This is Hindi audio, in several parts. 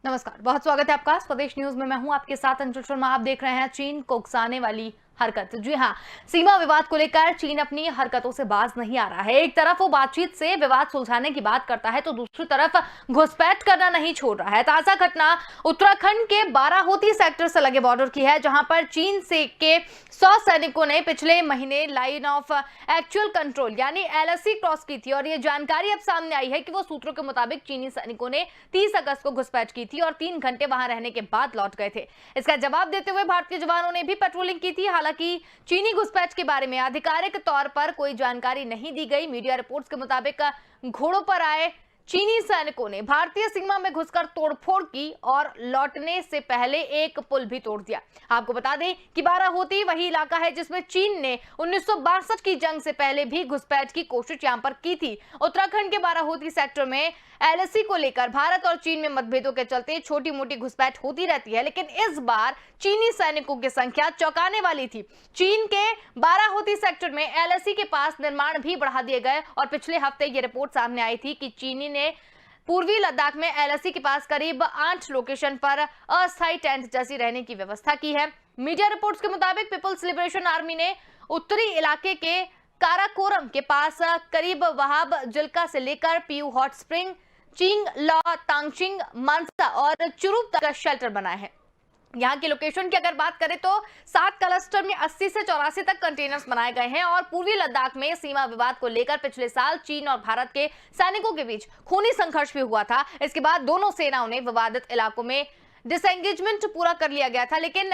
नमस्कार, बहुत स्वागत है आपका स्वदेश न्यूज में। मैं हूं आपके साथ अंशुल शर्मा। आप देख रहे हैं चीन को उकसाने वाली हरकत। जी हां, सीमा विवाद को लेकर चीन अपनी हरकतों से बाज नहीं आ रहा है। एक तरफ वो बातचीत से विवाद सुलझाने की बात करता है तो दूसरी तरफ घुसपैठ करना नहीं छोड़ रहा है। ताजा घटना उत्तराखंड के बाराहोती सेक्टर से लगे बॉर्डर की है, जहां पर चीन से के 100 सैनिकों ने पिछले महीने लाइन ऑफ एक्चुअल कंट्रोल यानी LSC क्रॉस की थी। और ये जानकारी अब सामने आई है कि वो सूत्रों के मुताबिक चीनी सैनिकों ने 30 अगस्त को घुसपैठ की थी और 3 घंटे वहां रहने के बाद लौट गए थे। इसका जवाब देते हुए भारतीय जवानों ने भी पेट्रोलिंग की थी। हालांकि चीनी घुसपैठ के बारे में आधिकारिक तौर पर कोई जानकारी नहीं दी गई। मीडिया रिपोर्ट्स के मुताबिक घोड़ों पर आए चीनी सैनिकों ने भारतीय सीमा में घुसकर तोड़फोड़ की और लौटने से पहले एक पुल भी तोड़ दिया। आपको बता दें कि बाराहोती वही इलाका है जिसमें चीन ने 1962 की जंग से पहले भी घुसपैठ की कोशिश यहां पर की थी। उत्तराखंड के बाराहोती सेक्टर में LSC को लेकर भारत और चीन में मतभेदों के चलते छोटी मोटी घुसपैठ होती रहती है, लेकिन इस बार चीनी सैनिकों की संख्या चौंकाने वाली थी। चीन के बाराहोती सेक्टर में LSC के पास निर्माण भी बढ़ा दिए गए और पिछले हफ्ते ये रिपोर्ट सामने आई थी कि चीनी ने पूर्वी लद्दाख में LSC के पास करीब 8 लोकेशन पर अस्थायी टेंट जैसी रहने की व्यवस्था की है। मीडिया रिपोर्ट्स के मुताबिक पीपल्स लिबरेशन आर्मी ने उत्तरी इलाके के काराकोरम के पास करीब वहाब जिल्का से लेकर पीयू हॉट स्प्रिंग, चिंग लॉ, तांगचिंग, मानसा और चुरुप तक का शेल्टर बनाए हैं। यहाँ की लोकेशन की अगर बात करें तो 7 क्लस्टर में 80 से 84 तक कंटेनर्स बनाए गए हैं। और पूर्वी लद्दाख में सीमा विवाद को लेकर पिछले साल चीन और भारत के सैनिकों के बीच खूनी संघर्ष भी हुआ था। इसके बाद दोनों सेनाओं ने विवादित इलाकों में डिसएंगेजमेंट पूरा कर लिया गया था, लेकिन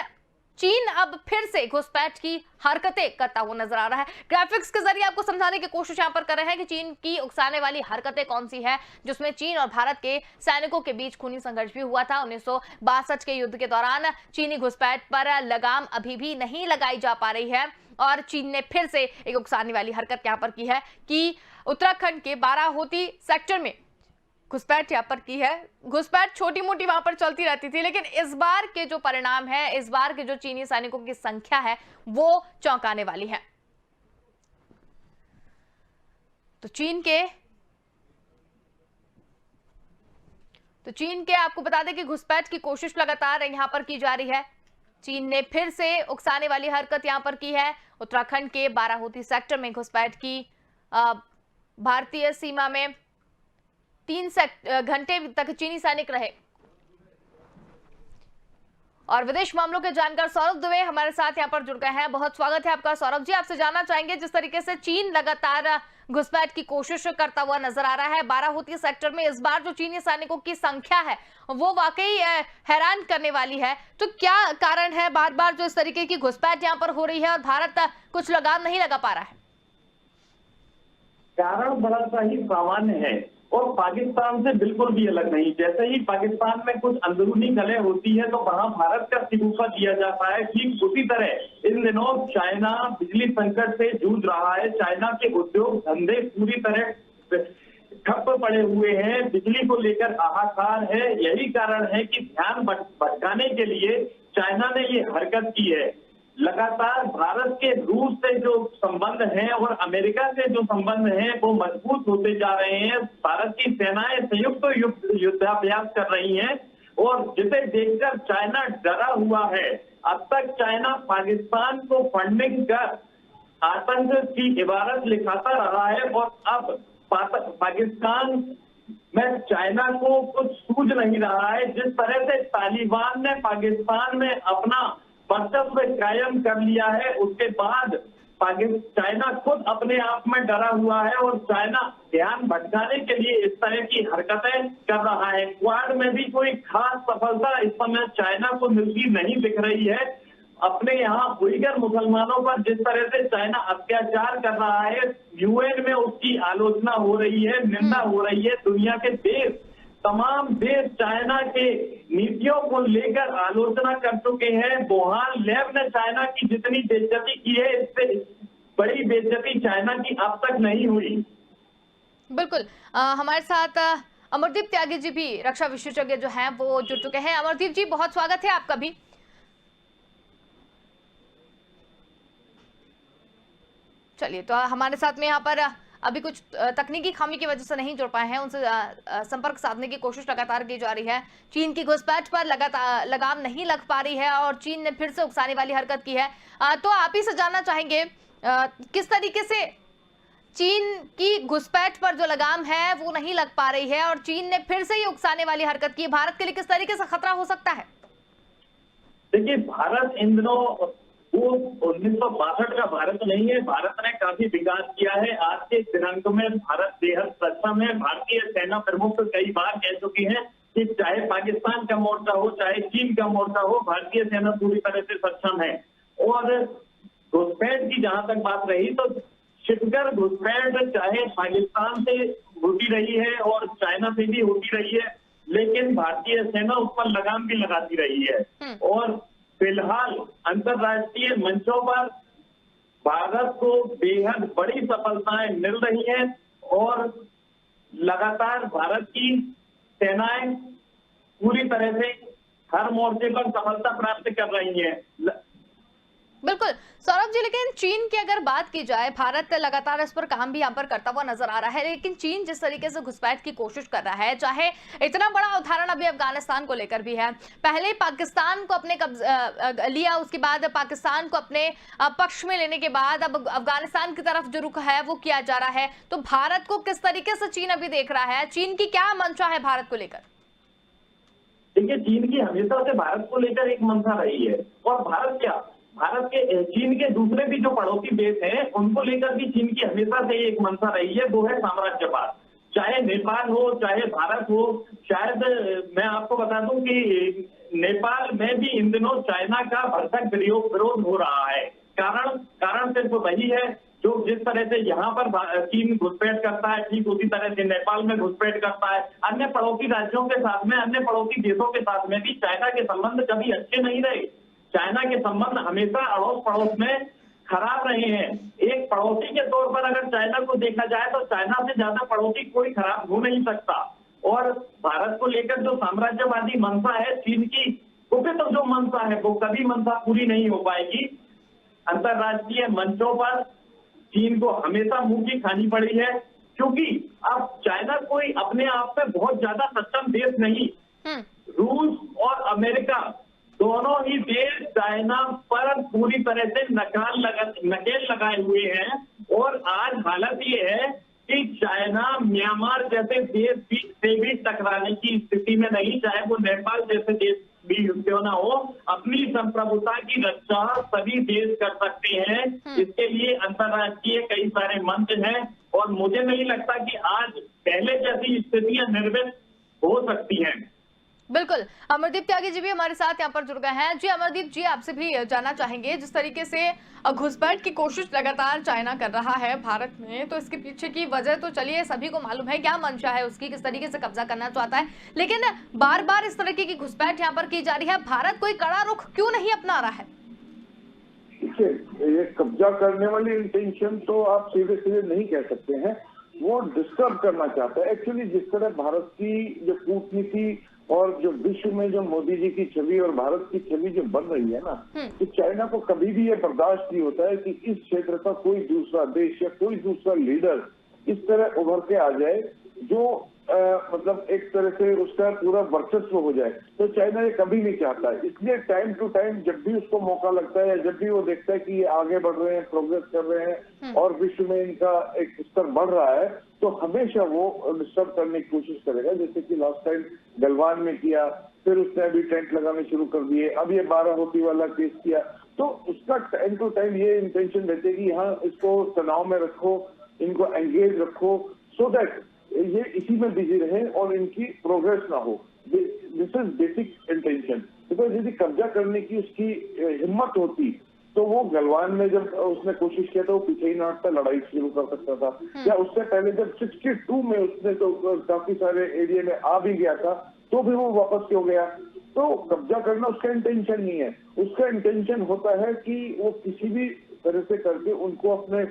चीन अब फिर से घुसपैठ की हरकतें करता हुआ नजर आ रहा है। ग्राफिक्स के जरिए आपको समझाने की कोशिश यहां पर कर रहे हैं कि चीन की उकसाने वाली हरकतें कौन सी है, जिसमें चीन और भारत के सैनिकों के बीच खूनी संघर्ष भी हुआ था। 1962 के युद्ध के दौरान चीनी घुसपैठ पर लगाम अभी भी नहीं लगाई जा पा रही है और चीन ने फिर से एक उकसाने वाली हरकत यहां पर की है कि उत्तराखंड के बाराहोती सेक्टर में घुसपैठ यहाँ पर की है। घुसपैठ छोटी मोटी वहां पर चलती रहती थी, लेकिन इस बार के जो परिणाम है, इस बार के जो चीनी सैनिकों की संख्या है, वो चौंकाने वाली है। तो चीन के आपको बता दें कि घुसपैठ की कोशिश लगातार यहां पर की जा रही है। चीन ने फिर से उकसाने वाली हरकत यहां पर की है। उत्तराखंड के बाराहोती सेक्टर में घुसपैठ की। भारतीय सीमा में 3 घंटे तक चीनी सैनिक रहे। और विदेश मामलों के जानकार सौरभ दुबे हमारे साथ यहां पर जुड़ गए हैं। बहुत स्वागत है आपका सौरभ जी। आपसे जानना चाहेंगे, जिस तरीके से चीन लगातार घुसपैठ की कोशिश करता हुआ नजर आ रहा है बाराहोती सेक्टर में, इस बार जो चीनी सैनिकों की संख्या है वो वाकई हैरान करने वाली है। तो क्या कारण है बार बार जो इस तरीके की घुसपैठ यहाँ पर हो रही है और भारत कुछ लगाम नहीं लगा पा रहा है? कारण बड़ा सा ही सामान्य है और पाकिस्तान से बिल्कुल भी अलग नहीं। जैसे ही पाकिस्तान में कुछ अंदरूनी खलें होती है तो वहां भारत का शिकूफा दिया जाता है। ठीक उसी तरह इन दिनों चाइना बिजली संकट से जूझ रहा है। चाइना के उद्योग धंधे पूरी तरह ठप पड़े हुए हैं, बिजली को लेकर हाहाकार है। यही कारण है कि ध्यान भटकाने के लिए चाइना ने ये हरकत की है। लगातार भारत के रूस से जो संबंध हैं और अमेरिका से जो संबंध हैं वो मजबूत होते जा रहे हैं। भारत की सेनाएं संयुक्त युद्धाभ्यास कर रही हैं और जिसे देखकर चाइना डरा हुआ है। अब तक चाइना पाकिस्तान को फंडिंग कर आतंक की इबारत लिखाता रहा है और अब पाकिस्तान में चाइना को कुछ सूझ नहीं रहा है। जिस तरह से तालिबान ने पाकिस्तान में अपना वर्चस्व कायम कर लिया है, उसके बाद चाइना खुद अपने आप में डरा हुआ है और चाइना ध्यान भटकाने के लिए इस तरह की हरकतें कर रहा है। क्वाड में भी कोई खास सफलता इस समय चाइना को मिलती नहीं दिख रही है। अपने यहाँ उइगर मुसलमानों पर जिस तरह से चाइना अत्याचार कर रहा है, UN में उसकी आलोचना हो रही है, निंदा हो रही है। दुनिया के देश, तमाम देश चाइना के नीतियों को लेकर आलोचना कर चुके हैं। वुहान लैब ने चाइना की जितनी बेइज्जती की है, इससे बड़ी बेइज्जती चाइना की अब तक नहीं हुई। बिल्कुल। हमारे साथ अमरदीप त्यागी जी भी, रक्षा विशेषज्ञ जो हैं, वो जुड़ चुके हैं। अमरदीप जी, बहुत स्वागत है आपका भी। चलिए, तो हमारे साथ में यहाँ पर अभी कुछ तकनीकी खामी की वजह से नहीं जुड़ पाए हैं, उनसे संपर्क साधने की कोशिश लगातार की जा रही है। चीन की घुसपैठ पर लगातार लगाम नहीं लग पा रही है और चीन ने फिर से उकसाने वाली हरकत की है। तो आप ही से जानना चाहेंगे किस तरीके से चीन की घुसपैठ पर जो लगाम है वो नहीं लग पा रही है और चीन ने फिर से ये उकसाने वाली हरकत की, भारत के लिए किस तरीके से खतरा हो सकता है? देखिए, भारत इन दिनों वो 1962 का भारत नहीं है। भारत ने काफी विकास किया है। आज के दिनांक में भारत बेहद सक्षम है। भारतीय सेना प्रमुख कई बार कह चुकी हैं कि चाहे पाकिस्तान का मोर्चा हो, चाहे चीन का मोर्चा हो, भारतीय सेना पूरी तरह से सक्षम है। और घुसपैठ की जहां तक बात रही, तो छिटकर घुसपैठ चाहे पाकिस्तान से होती रही है और चाइना से भी होती रही है, लेकिन भारतीय सेना उस पर लगाम भी लगाती रही है। और फिलहाल अंतर्राष्ट्रीय मंचों पर भारत को बेहद बड़ी सफलताएं मिल रही हैं और लगातार भारत की सेनाएं पूरी तरह से हर मोर्चे पर सफलता प्राप्त कर रही हैं। बिल्कुल सौरभ जी, लेकिन चीन की अगर बात की जाए, भारत लगातार इस पर काम भी यहाँ पर करता हुआ नजर आ रहा है, लेकिन चीन जिस तरीके से घुसपैठ की कोशिश कर रहा है, चाहे इतना बड़ा उदाहरण अभी अफगानिस्तान को लेकर भी है, पहले पाकिस्तान को अपने लिया, उसके बाद पाकिस्तान को अपने पक्ष में लेने के बाद अब अफगानिस्तान की तरफ जो रुख है वो किया जा रहा है। तो भारत को किस तरीके से चीन अभी देख रहा है, चीन की क्या मंशा है भारत को लेकर? देखिए, चीन की हमेशा से भारत को लेकर एक मंशा रही है। और भारत के चीन के दूसरे भी जो पड़ोसी देश हैं उनको लेकर भी चीन की हमेशा से एक मंशा रही है, वो है साम्राज्यवाद। चाहे नेपाल हो, चाहे भारत हो। शायद मैं आपको बता दूं कि नेपाल में भी इन दिनों चाइना का भरसक विरोध हो रहा है। कारण सिर्फ वही है, जो जिस तरह से यहाँ पर चीन घुसपैठ करता है, ठीक उसी तरह से नेपाल में घुसपैठ करता है। अन्य पड़ोसी राज्यों के साथ में, अन्य पड़ोसी देशों के साथ में भी चाइना के संबंध कभी अच्छे नहीं रहे। चाइना के संबंध हमेशा अड़ोस पड़ोस में खराब रहे हैं। एक पड़ोसी के तौर पर अगर चाइना को देखा जाए तो चाइना से ज्यादा पड़ोसी कोई खराब हो नहीं सकता। और भारत को लेकर जो साम्राज्यवादी मंशा है चीन की, कुपित जो मंशा है, वो कभी मंशा पूरी नहीं हो पाएगी। अंतर्राष्ट्रीय मंचों पर चीन को हमेशा मुंह की खानी पड़ी है, क्योंकि अब चाइना कोई अपने आप में बहुत ज्यादा सक्षम देश नहीं। रूस और अमेरिका दोनों ही देश चाइना पर पूरी तरह से नकेल लगाए हुए हैं। और आज हालत ये है कि चाइना म्यांमार जैसे देश से भी टकराने की स्थिति में नहीं, चाहे वो नेपाल जैसे देश भी क्यों ना हो। अपनी संप्रभुता की रक्षा सभी देश कर सकते हैं। इसके लिए अंतर्राष्ट्रीय कई सारे मंच हैं और मुझे नहीं लगता कि आज पहले जैसी स्थितियां निर्मित हो सकती हैं। बिल्कुल, अमरदीप त्यागी जी भी हमारे साथ यहाँ पर जुड़ गए हैं। जी अमरदीप जी, आपसे भी जानना चाहेंगे, जिस तरीके से घुसपैठ की कोशिश लगातार चाइना कर रहा है भारत में, तो इसके पीछे की वजह तो चलिए सभी को मालूम है, क्या मंशा है उसकी, किस तरीके से कब्जा करना चाहता है, लेकिन बार बार इस तरीके की घुसपैठ यहाँ पर की जा रही है, भारत कोई कड़ा रुख क्यों नहीं अपना रहा है? ये कब्जा करने वाली इंटेंशन तो आप सीधे सीधे नहीं कह सकते हैं, वो डिस्टर्ब करना चाहता है। एक्चुअली जिस तरह भारत की जो कूटनीति और जो विश्व में जो मोदी जी की छवि और भारत की छवि जो बन रही है ना, तो चाइना को कभी भी ये बर्दाश्त नहीं होता है कि इस क्षेत्र का कोई दूसरा देश या कोई दूसरा लीडर इस तरह उभर के आ जाए जो मतलब एक तरह से उसका पूरा वर्चस्व हो जाए। तो चाइना ये कभी नहीं चाहता है। इसलिए टाइम टू टाइम जब भी उसको मौका लगता है या जब भी वो देखता है कि ये आगे बढ़ रहे हैं, प्रोग्रेस कर रहे हैं और विश्व में इनका एक स्तर बढ़ रहा है, तो हमेशा वो डिस्टर्ब करने की कोशिश करेगा। जैसे कि लास्ट टाइम गलवान में किया, फिर उसने अभी टेंट लगाने शुरू कर दिए, अब ये बाराहोती वाला केस किया। तो उसका टाइम टू टाइम ये इंटेंशन रहती है कि यहाँ इसको तनाव में रखो, इनको एंगेज रखो, सो दैट ये इसी में बिजी रहे और इनकी प्रोग्रेस ना हो। This is basic intention. Because यदि कब्जा करने की उसकी हिम्मत होती तो वो गलवान में जब उसने कोशिश किया था वो पीछे ही ना हटता, लड़ाई शुरू कर सकता था। या उससे पहले जब 62 में उसने तो काफी सारे एरिया में आ भी गया था तो भी वो वापस क्यों गया? तो कब्जा करना उसका इंटेंशन नहीं है। उसका इंटेंशन होता है कि वो किसी भी तरह से करके उनको अपने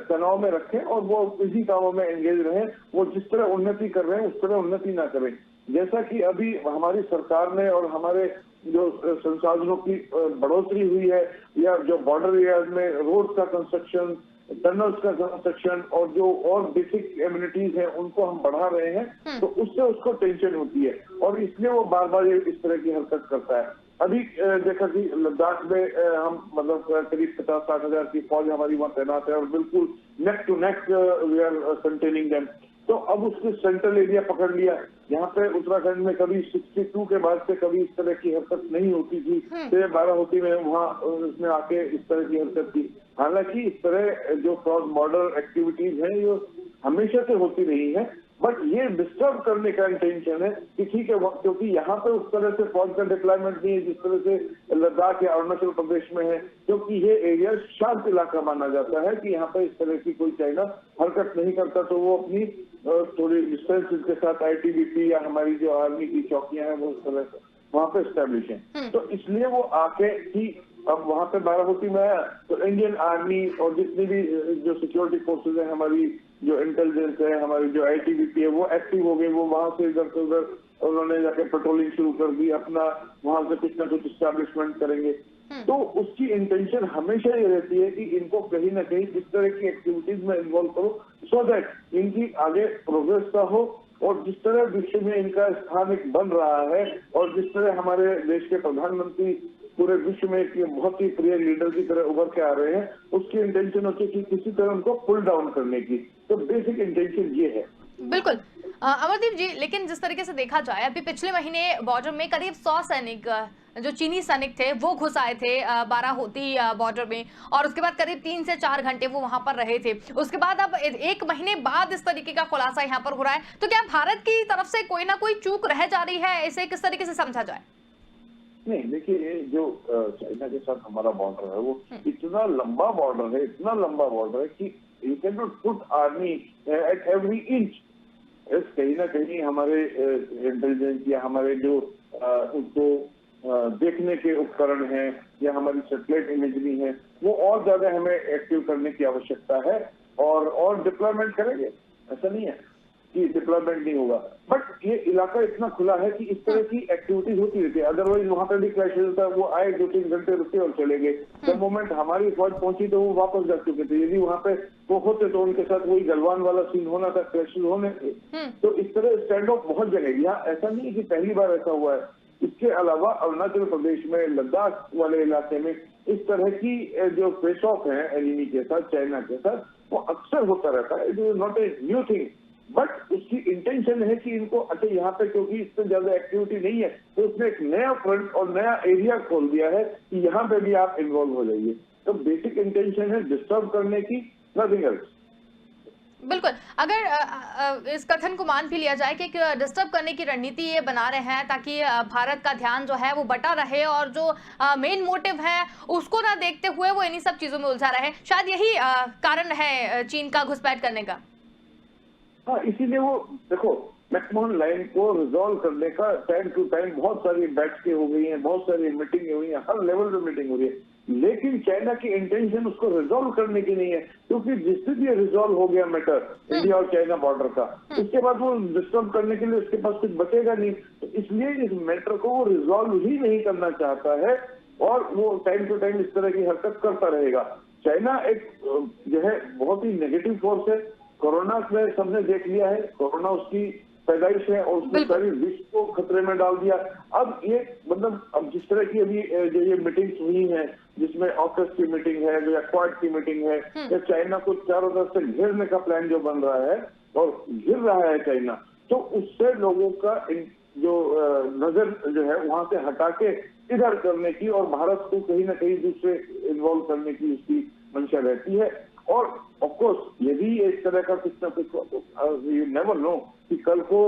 तनाव में रखें और वो इसी कामों में एंगेज रहें। वो जिस तरह उन्नति कर रहे हैं उस तरह उन्नति ना करें। जैसा कि अभी हमारी सरकार ने और हमारे जो संसाधनों की बढ़ोतरी हुई है, या जो बॉर्डर एरियाज में रोड का कंस्ट्रक्शन टनल्स का कंस्ट्रक्शन और जो और बेसिक एम्यूनिटीज हैं उनको हम बढ़ा रहे हैं, तो उससे उसको टेंशन होती है और इसलिए वो बार बार इस तरह की हरकत करता है। अभी देखा कि लद्दाख में हम मतलब करीब 50-60 हजार की फौज हमारी वहां तैनात है और बिल्कुल neck to neck we are containing them. तो अब उसने सेंट्रल एरिया पकड़ लिया। यहाँ पे उत्तराखंड में कभी 62 के बाद से कभी इस तरह की हरकत नहीं होती थी। तो बाराहोती में वहाँ उसने आके इस तरह की हरकत की। हालांकि इस तरह जो क्रॉस बॉर्डर एक्टिविटीज है ये हमेशा से होती रही है, बट ये डिस्टर्ब करने का इंटेंशन है कि ठीक है, क्योंकि यहाँ पे उस तरह से फौज का डिप्लॉयमेंट नहीं है जिस तरह से लद्दाख या अरुणाचल प्रदेश में है, क्योंकि ये एरिया शांत इलाका माना जाता है कि यहाँ पे इस तरह की कोई चाइना हरकत नहीं करता। तो वो अपनी थोड़ी डिस्टेंस के साथ आईटीबीपी या हमारी जो आर्मी की चौकियां हैं वो उस तरह से वहाँ पे स्टैब्लिश है। तो इसलिए वो आके ही अब वहाँ पे बाराहोती में आया तो इंडियन आर्मी और जितनी भी जो सिक्योरिटी फोर्सेज है, हमारी जो इंटेलिजेंस है, हमारी जो आईटीबीपी है, वो एक्टिव हो गई। वो वहां से इधर से उधर उन्होंने जाके पेट्रोलिंग शुरू कर दी, अपना वहां से कुछ ना कुछ स्टैब्लिशमेंट करेंगे। तो उसकी इंटेंशन हमेशा ये रहती है कि इनको कहीं ना कहीं इस तरह की एक्टिविटीज में इन्वॉल्व करो सो दैट इनकी आगे प्रोग्रेस का हो। और जिस तरह विश्व में इनका स्थान एक बन रहा है और जिस तरह हमारे देश के प्रधानमंत्री पूरे विश्व में एक बहुत ही प्रिय लीडर की तरह उभर के आ रहे हैं, उसकी इंटेंशन होती है कि किसी तरह उनको पुल डाउन करने की। तो बेसिक इंटेंशन ये है। बिल्कुल अमरदीप जी, लेकिन जिस तरीके से देखा जाए अभी पिछले महीने बॉर्डर में करीब 100 सैनिक जो चीनी सैनिक थे वो घुस आए थे बाराहोती बॉर्डर में, और उसके बाद करीब 3 से 4 घंटे वो वहां पर रहे थे। उसके बाद अब 1 महीने बाद इस तरीके का खुलासा यहाँ पर हो रहा है, तो क्या भारत की तरफ से कोई ना कोई चूक रह जा रही है? इसे किस तरीके से समझा जाए? नहीं, देखिए, जो चाइना के साथ हमारा बॉर्डर है वो इतना लंबा बॉर्डर है, इतना लंबा बॉर्डर है कि you can not put army at every inch. कहीं ना कहीं हमारे इंटेलिजेंस या हमारे जो उनको देखने के उपकरण हैं या हमारी सैटेलाइट इमेजरी है, वो और ज्यादा हमें एक्टिव करने की आवश्यकता है और डिप्लॉयमेंट करेंगे। ऐसा नहीं है कि डिप्लॉयमेंट नहीं होगा, बट ये इलाका इतना खुला है कि इस तरह की एक्टिविटीज होती रहती है। अदरवाइज वहां पर भी क्लैश होता है, वो आए 2-3 घंटे रुके और चले गए। द मोमेंट हमारी फौज पहुंची तो वो वापस जा चुके थे। यदि वहां पे वो होते तो उनके साथ वही गलवान वाला सीन होना था, क्लैश होने थे। तो इस तरह स्टैंड ऑफ बहुत जगह, यहाँ ऐसा नहीं है कि पहली बार ऐसा हुआ है। इसके अलावा अरुणाचल प्रदेश में, लद्दाख वाले इलाके में इस तरह की जो फेस ऑफ है एनिमी के साथ, चाइना के साथ, वो अक्सर होता रहता है। It is not a new thing, but उसकी इंटेंशन है कि इनको अच्छा यहाँ पे क्योंकि इससे ज्यादा एक्टिविटी नहीं है तो उसने एक नया फ्रंट और नया एरिया खोल दिया है कि यहाँ पे भी आप इन्वॉल्व हो जाइए। तो बेसिक इंटेंशन है डिस्टर्ब करने की, नथिंग एल्स। बिल्कुल, अगर इस कथन को मान भी लिया जाए कि डिस्टर्ब करने की रणनीति ये बना रहे हैं ताकि भारत का ध्यान जो है वो बटा रहे और जो मेन मोटिव है उसको ना देखते हुए वो इन्हीं सब चीजों में उलझा रहे, शायद यही कारण है चीन का घुसपैठ करने का। हाँ, इसीलिए वो देखो मैकमोहन लाइन को रिजॉल्व करने का टाइम टू टाइम बहुत सारी बैठकें हो गई हैं, बहुत सारी मीटिंग हुई है, हर लेवल पे मीटिंग हो रही है। लेकिन चाइना की इंटेंशन उसको रिजॉल्व करने की नहीं है, क्योंकि जिससे भी रिजॉल्व हो गया मैटर इंडिया और चाइना बॉर्डर का, उसके बाद वो डिस्टर्ब करने के लिए उसके पास कुछ बचेगा नहीं। तो इसलिए इस मैटर को वो रिजॉल्व ही नहीं करना चाहता है और वो टाइम टू टाइम इस तरह की हरकत करता रहेगा। चाइना एक जो है बहुत ही नेगेटिव फोर्स है। कोरोना में सबने देख लिया है, कोरोना उसकी पैदाइश है और उसने सारी विश्व को खतरे में डाल दिया। अब ये मतलब अब जिस तरह की अभी जो ये मीटिंग्स हुई हैं, जिसमें ऑकस की मीटिंग है या क्वाड की मीटिंग है, या चाइना को चारों तरफ से घेरने का प्लान जो बन रहा है और घिर रहा है चाइना, तो उससे लोगों का जो नजर जो है वहां से हटा के इधर करने की और भारत को कहीं ना कहीं दूसरे इन्वॉल्व करने की उसकी मंशा रहती है। और ऑफ कोर्स यदि इस तरह का कुछ ना कुछ, यू नेवर नो कि कल को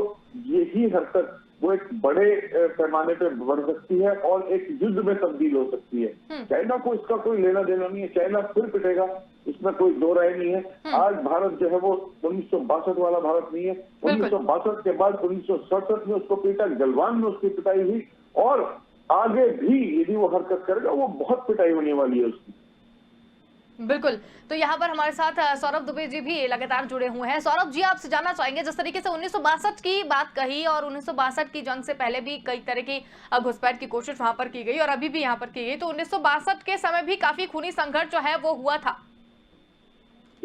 यही हरकत वो एक बड़े पैमाने पे बढ़ सकती है और एक युद्ध में तब्दील हो सकती है। चाइना को इसका कोई लेना देना नहीं है, चाइना फिर पिटेगा, इसमें कोई दो राय नहीं है। आज भारत जो है वो 1962 वाला भारत नहीं है। 1962 के बाद 1967 में उसको पीटा, गलवान में उसकी पिटाई हुई और आगे भी यदि वो हरकत करेगा वो बहुत पिटाई होने वाली है उसकी। बिल्कुल, तो यहाँ पर हमारे साथ सौरभ दुबे जी भी लगातार जुड़े हुए हैं। सौरभ जी, आपसे जानना चाहेंगे, जिस तरीके से 1962 की बात कही और 1962 की जंग से पहले भी कई तरह की घुसपैठ की कोशिश वहां पर की गई और अभी भी यहाँ पर की गई, तो 1962 के समय भी काफी खूनी संघर्ष जो है वो हुआ था।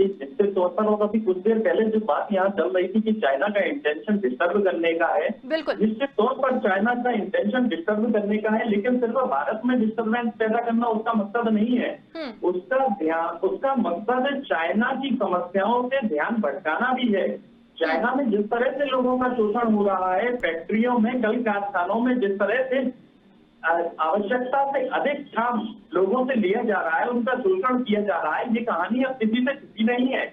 कि निश्चित तौर पर, और अभी कुछ देर पहले जो बात यहाँ चल रही थी कि चाइना का इंटेंशन डिस्टर्ब करने का है, बिल्कुल। निश्चित तौर पर चाइना का इंटेंशन डिस्टर्ब करने का है, लेकिन सिर्फ भारत में डिस्टर्बेंस पैदा करना उसका मकसद नहीं है। उसका मकसद चाइना की समस्याओं से ध्यान भटकाना भी है। चाइना में जिस तरह से लोगों का शोषण हो रहा है, फैक्ट्रियों में, कल कारखानों में जिस तरह से आवश्यकता से अधिक काम लोगों से लिया जा रहा है, उनका शोषण किया जा रहा है, ये कहानी अब किसी से छुपी नहीं है।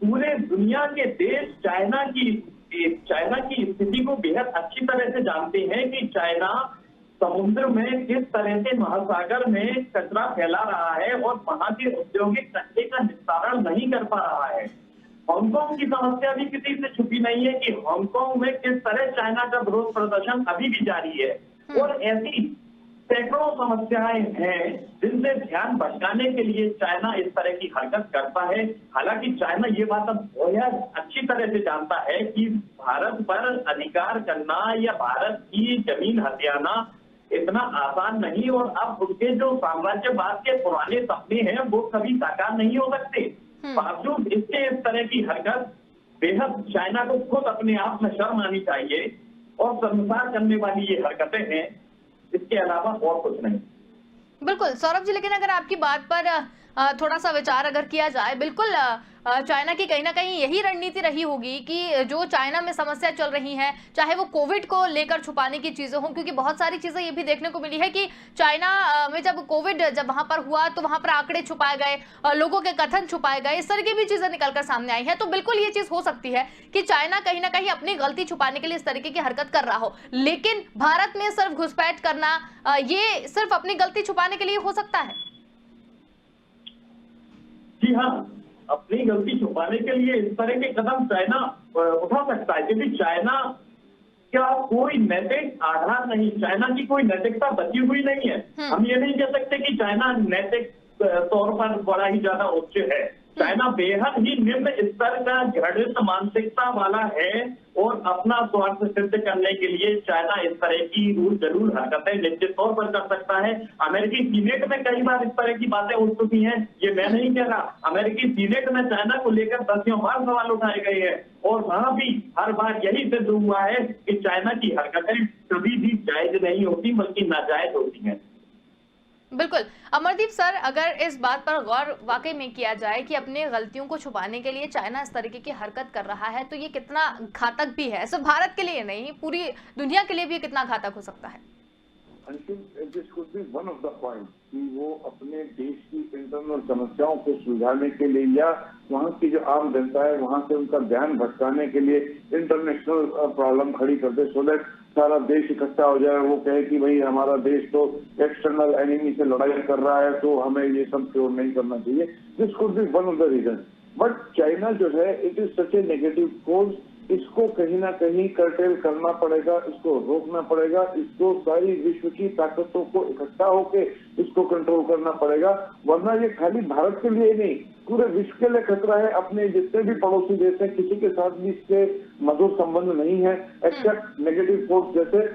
पूरे दुनिया के देश चाइना की स्थिति को बेहद अच्छी तरह से जानते हैं कि चाइना समुद्र में किस तरह से महासागर में कचरा फैला रहा है और वहां के औद्योगिक कचरे का निस्तारण नहीं कर पा रहा है। हांगकांग की समस्या भी किसी से छुपी नहीं है कि हांगकांग में किस तरह चाइना का विरोध प्रदर्शन अभी भी जारी है, और ऐसी सैकड़ों समस्याएं हैं जिनसे ध्यान भटकाने के लिए चाइना इस तरह की हरकत करता है। हालांकि चाइना ये बात अब बहुत अच्छी तरह से जानता है कि भारत पर अधिकार करना या भारत की जमीन हथियाना इतना आसान नहीं, और अब उनके जो साम्राज्यवाद के पुराने सपने हैं वो कभी साकार नहीं हो सकते। बावजूद इसके इस तरह की हरकत बेहद चाइना को खुद अपने आप में शर्म आनी चाहिए, और शर्मसार करने वाली ये हरकतें हैं, इसके अलावा और कुछ नहीं। बिल्कुल सौरभ जी, लेकिन अगर आपकी बात पर थोड़ा सा विचार अगर किया जाए, बिल्कुल चाइना की कहीं ना कहीं यही रणनीति रही होगी कि जो चाइना में समस्या चल रही है, चाहे वो कोविड को लेकर छुपाने की चीजें हों, क्योंकि बहुत सारी चीजें ये भी देखने को मिली है कि चाइना में जब कोविड वहां पर हुआ तो वहां पर आंकड़े छुपाए गए, लोगों के कथन छुपाए गए, इस तरह की भी चीजें निकलकर सामने आई है। तो बिल्कुल ये चीज हो सकती है कि चाइना कहीं ना कहीं अपनी गलती छुपाने के लिए इस तरीके की हरकत कर रहा हो, लेकिन भारत में सिर्फ घुसपैठ करना ये सिर्फ अपनी गलती छुपाने के लिए हो सकता है। जी हाँ, अपनी गलती छुपाने के लिए इस तरह के कदम चाइना उठा सकता है, क्योंकि चाइना का कोई नैतिक आधार नहीं, चाइना की कोई नैतिकता बची हुई नहीं है। हम ये नहीं कह सकते कि चाइना नैतिक तौर पर बड़ा ही ज्यादा उच्च है। चाइना बेहद ही निम्न स्तर का घृणित मानसिकता वाला है, और अपना स्वार्थ सिद्ध करने के लिए चाइना इस तरह की रूल जरूर हरकतें निश्चित तौर पर कर सकता है। अमेरिकी सीनेट में कई बार इस तरह की बातें उठ चुकी हैं, ये मैं नहीं कह रहा। अमेरिकी सीनेट में चाइना को लेकर दसियों बार सवाल उठाए गए हैं, और वहां भी हर बार यही सिद्ध हुआ है कि चाइना की हरकतें कभी भी जायज नहीं होती, बल्कि नाजायज होती हैं। बिल्कुल अमरदीप सर, अगर इस बात पर गौर वाकई में किया जाए कि अपने गलतियों को छुपाने के लिए चाइना इस तरीके की हरकत कर रहा है, तो ये कितना घातक भी है, सिर्फ भारत के लिए नहीं, पूरी दुनिया के लिए भी कितना घातक हो सकता है। This could be one of the point कि वो अपने देश की इंटरनल समस्याओं को सुलझाने के लिए, या वहाँ की जो आम जनता है वहाँ से उनका ध्यान भटकाने के लिए इंटरनेशनल प्रॉब्लम खड़ी कर दे, सो दैट सारा देश इकट्ठा हो जाए। वो कहे कि भाई हमारा देश तो एक्सटर्नल एनिमी से लड़ाई कर रहा है, तो हमें ये सब क्योर नहीं करना चाहिए। This could be one of the reason. But China जो है, it is such a negative force, इसको कहीं ना कहीं कर्टेल करना पड़ेगा, इसको रोकना पड़ेगा, इसको सारी विश्व की ताकतों को इकट्ठा होके इसको कंट्रोल करना पड़ेगा, वरना ये खाली भारत के लिए नहीं पूरे विश्व के लिए खतरा है। अपने जितने भी पड़ोसी देश हैं किसी के साथ भी इसके मधुर संबंध नहीं है, एक्सेप्ट नेगेटिव फोर्स जैसे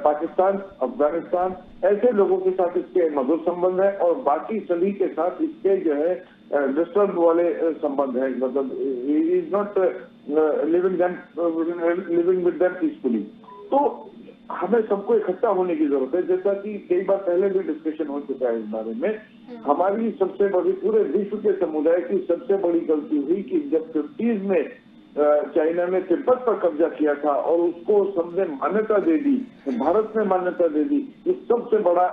पाकिस्तान, अफगानिस्तान, ऐसे लोगों के साथ इसके मधुर संबंध है, और बाकी सभी के साथ इसके जो है डिस्टर्ब वाले संबंध है। मतलब is not living with them peacefully. तो हमें सबको इकट्ठा होने की जरूरत है, जैसा कि कई बार पहले भी डिस्कशन हो चुका है इस बारे में। हमारी सबसे बड़ी, पूरे विश्व के समुदाय की सबसे बड़ी गलती हुई कि जब 50s में चाइना ने तिब्बत पर कब्जा किया था और उसको सबने मान्यता दे दी, भारत ने मान्यता दे दी। ये सबसे बड़ा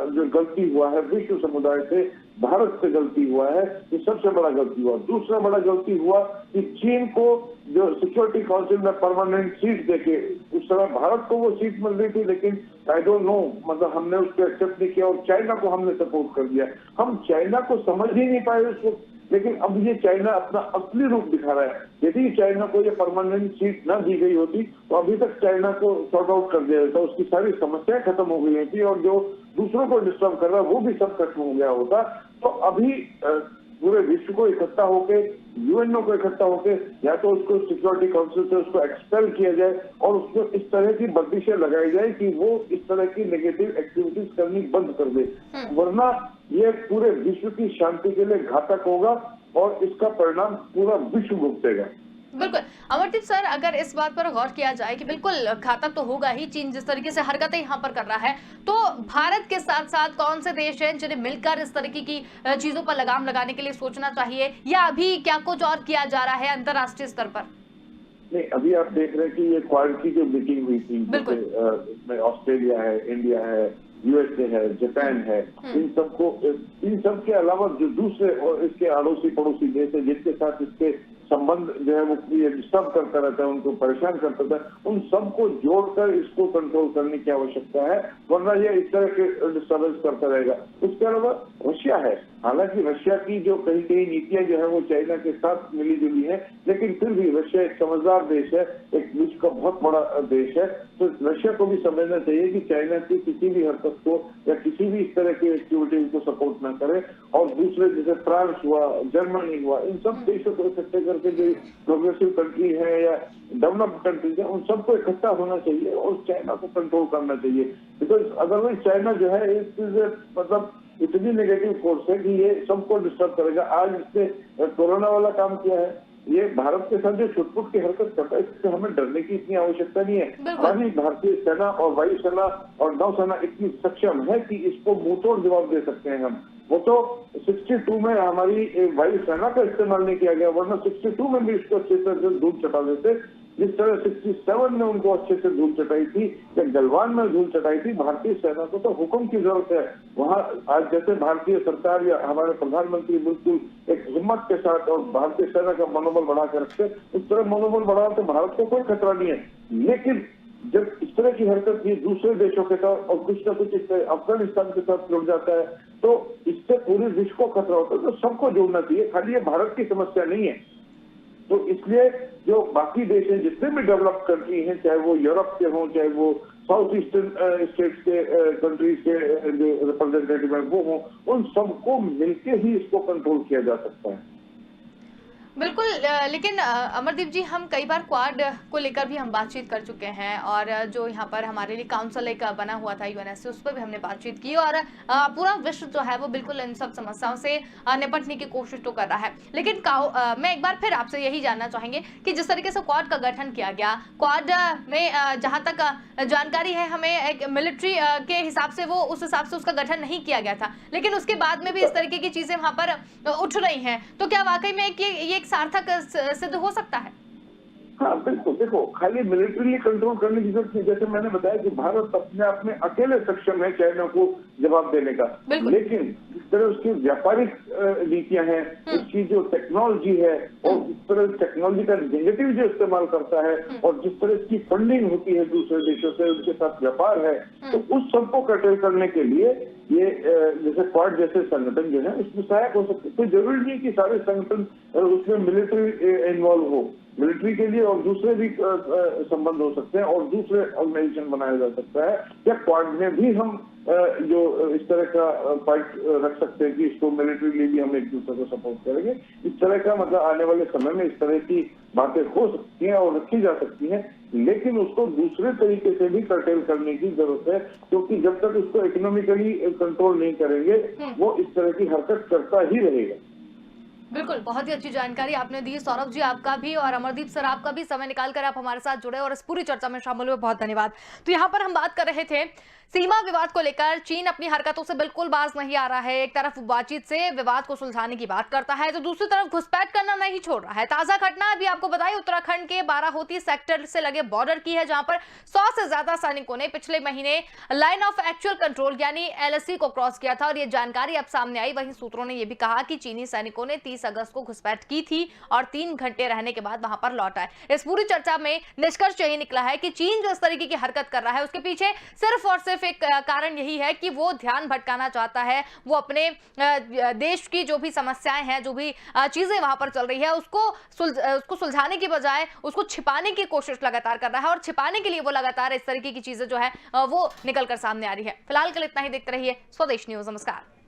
जो गलती हुआ है विश्व समुदाय से, भारत से गलती हुआ है, ये सबसे बड़ा गलती हुआ। दूसरा बड़ा गलती हुआ कि चीन को जो सिक्योरिटी काउंसिल में परमानेंट सीट देके, उस समय भारत को वो सीट मिल रही थी, लेकिन आई डोंट नो, मतलब हमने उसको एक्सेप्ट नहीं किया और चाइना को हमने सपोर्ट कर दिया। हम चाइना को समझ ही नहीं पाए उसको, लेकिन अब ये चाइना अपना असली रूप दिखा रहा है। यदि चाइना को ये परमानेंट सीट न दी गई होती तो अभी तक चाइना को सॉर्ट आउट कर दिया जाता, उसकी सारी समस्याएं खत्म हो गई होती, और जो दूसरों को डिस्टर्ब कर रहा है वो भी सब खत्म हो गया होता। तो अभी पूरे विश्व को इकट्ठा होके, यूएनओ को इकट्ठा होके, या तो उसको सिक्योरिटी काउंसिल से उसको एक्सपेल किया जाए और उसको इस तरह की बंदिशें लगाई जाए कि वो इस तरह की नेगेटिव एक्टिविटीज करनी बंद कर दे, वरना ये पूरे विश्व की शांति के लिए घातक होगा। और इसका परिणाम पूरा विश्व भुगतेगा। बिल्कुल। अमरदीप सर, अगर इस बात पर गौर किया जाए कि बिल्कुल घातक तो होगा ही, चीन जिस तरीके से हरकतें यहाँ पर कर रहा है, तो भारत के साथ साथ कौन से देश हैं जिन्हें मिलकर इस तरीके की चीजों पर लगाम लगाने के लिए सोचना चाहिए, या अभी क्या कुछ और किया जा रहा है अंतर्राष्ट्रीय स्तर पर? नहीं, अभी आप देख रहे हैं कि ये क्वाड की जो मीटिंग हुई थी, इसमें ऑस्ट्रेलिया है, इंडिया है, यूएसए है, जापान है, इन सब के अलावा जो दूसरे और इसके अड़ोसी पड़ोसी देश है जिनके साथ इसके संबंध जो है वो डिस्टर्ब करता रहता है, उनको परेशान करता रहता है, उन सबको जोड़कर इसको कंट्रोल करने की आवश्यकता है, वरना ये इस तरह के डिस्टर्बेंस करता रहेगा। उसके अलावा रशिया है, हालांकि रशिया की जो कहीं कहीं नीतियां जो है वो चाइना के साथ मिली जुली है, लेकिन फिर भी रशिया एक समझदार देश है, एक विश्व का बहुत बड़ा देश है, तो रशिया को भी समझना चाहिए कि चाइना की किसी भी हरकत को या किसी भी इस तरह की एक्टिविटीज को सपोर्ट न करे, और दूसरे जैसे फ्रांस हुआ, जर्मनी हुआ, इन सब देशों को इकट्ठे करके जो प्रोग्रेसिव कंट्री है या डेवलप्ड कंट्रीज है, उन सबको इकट्ठा होना चाहिए और चाइना को कंट्रोल करना चाहिए। बिकॉज अदरवाइज चाइना जो है मतलब इतनी नेगेटिव फोर्स है कि ये सबको डिस्टर्ब करेगा। आज इसने कोरोना वाला काम किया है, ये भारत के साथ जो छुटपुट की हरकत करता है, इससे हमें डरने की इतनी आवश्यकता नहीं है। हमारी भारतीय सेना और वायुसेना और नौसेना इतनी सक्षम है कि इसको मुंहतोड़ जवाब दे सकते हैं हम। वो तो 62 में हमारी वायुसेना का इस्तेमाल नहीं किया गया, वरना 62 में भी इसको अच्छे से धूल चटा देते, जिस तरह 67 में उनको अच्छे से धूल चटाई थी या गलवान में धूल चटाई थी। भारतीय सेना को तो हुक्म की जरूरत है वहाँ। आज जैसे भारतीय सरकार या हमारे प्रधानमंत्री बिल्कुल एक हिम्मत के साथ और भारतीय सेना का मनोबल बढ़ा कर रखते, उस तरह मनोबल बढ़ाओ तो भारत को कोई खतरा नहीं है। लेकिन जब इस तरह की हरकत ये दूसरे देशों के साथ और कुछ न कुछ अफगानिस्तान के साथ जुड़ जाता है, तो इससे पूरे विश्व को खतरा होता है। तो सबको जोड़ना चाहिए, खाली ये भारत की समस्या नहीं है। तो इसलिए जो बाकी देश हैं, जितने भी डेवलप्ड कंट्री हैं, चाहे वो यूरोप के हों, चाहे वो साउथ ईस्टर्न स्टेट्स के कंट्रीज के जो रिप्रेजेंटेटिव हैं वो हों, उन सबको मिलके ही इसको कंट्रोल किया जा सकता है। बिल्कुल। लेकिन अमरदीप जी, हम कई बार क्वाड को लेकर भी हम बातचीत कर चुके हैं, और जो यहाँ पर हमारे लिए काउंसिल एक बना हुआ था यूएनएससी, उस पर भी हमने बातचीत की, और पूरा विश्व जो है वो बिल्कुल इन सब समस्याओं से निपटने की कोशिश तो कर रहा है। लेकिन मैं एक बार फिर आपसे यही जानना चाहेंगे कि जिस तरीके से क्वाड का गठन किया गया, क्वाड में जहाँ तक जानकारी है हमें, एक मिलिट्री के हिसाब से वो उस हिसाब से उसका गठन नहीं किया गया था, लेकिन उसके बाद में भी इस तरीके की चीजें वहां पर उठ रही हैं, तो क्या वाकई में ये एक सार्थक सिद्ध हो सकता है? हाँ बिल्कुल। देखो, खाली मिलिट्रीली कंट्रोल करने की जरूरत नहीं, जैसे मैंने बताया कि भारत अपने आप में अकेले सक्षम है चाइना को जवाब देने का, लेकिन जिस तरह उसकी व्यापारिक नीतियां हैं, उसकी जो टेक्नोलॉजी है और जिस तरह टेक्नोलॉजी का नेगेटिव जो इस्तेमाल करता है और जिस तरह इसकी फंडिंग होती है दूसरे देशों से, उनके साथ व्यापार है, तो उस सबको कर्टेल करने के लिए ये जैसे क्वाड जैसे संगठन जो है उसमें सहायक हो सकते। तो जरूरी नहीं कि सारे संगठन उसमें मिलिट्री इन्वॉल्व हो, मिलिट्री के लिए और दूसरे भी संबंध हो सकते हैं और दूसरे ऑर्गेनाइजेशन बनाया जा सकता है। या क्वाड में भी हम जो इस तरह का फाइट रख सकते हैं कि इसको मिलिट्री भी हम एक दूसरे को सपोर्ट करेंगे। इस तरह का मतलब आने वाले समय में इस तरह की बातें हो सकती हैं और रखी जा सकती हैं, लेकिन उसको दूसरे तरीके से भी कर्टेल करने की जरूरत है, क्योंकि जब तक उसको इकोनॉमिकली कंट्रोल नहीं करेंगे वो इस तरह की हरकत करता ही रहेगा। बिल्कुल, बहुत ही अच्छी जानकारी आपने दी सौरभ जी, आपका भी, और अमरदीप सर आपका भी समय निकालकर आप हमारे साथ जुड़े और इस पूरी चर्चा में शामिल हुए, बहुत धन्यवाद। तो यहाँ पर हम बात कर रहे थे सीमा विवाद को लेकर। चीन अपनी हरकतों से बिल्कुल बाज नहीं आ रहा है। एक तरफ बातचीत से विवाद को सुलझाने की बात करता है, तो दूसरी तरफ घुसपैठ करना नहीं छोड़ रहा है। ताजा घटना अभी आपको बताई उत्तराखंड के बाराहोती सेक्टर से लगे बॉर्डर की है, जहां पर 100 से ज्यादा सैनिकों ने पिछले महीने लाइन ऑफ एक्चुअल कंट्रोल यानी LAC को क्रॉस किया था, और ये जानकारी अब सामने आई। वहीं सूत्रों ने यह भी कहा कि चीनी सैनिकों ने 30 अगस्त को घुसपैठ की थी और 3 घंटे रहने के बाद वहां पर लौट आए। इस पूरी चर्चा में निष्कर्ष यही निकला है कि चीन जो इस तरीके की हरकत कर रहा है उसके पीछे सिर्फ और सिर्फ एक कारण यही है कि वो ध्यान भटकाना चाहता है। वो अपने देश की जो भी समस्याएं हैं, जो भी चीजें वहां पर चल रही है, उसको सुलझाने की बजाय उसको छिपाने की कोशिश लगातार कर रहा है, और छिपाने के लिए वो लगातार इस तरीके की चीजें जो है वो निकल कर सामने आ रही है। फिलहाल के लिए इतना ही। देखते रहिए स्वदेश न्यूज। नमस्कार।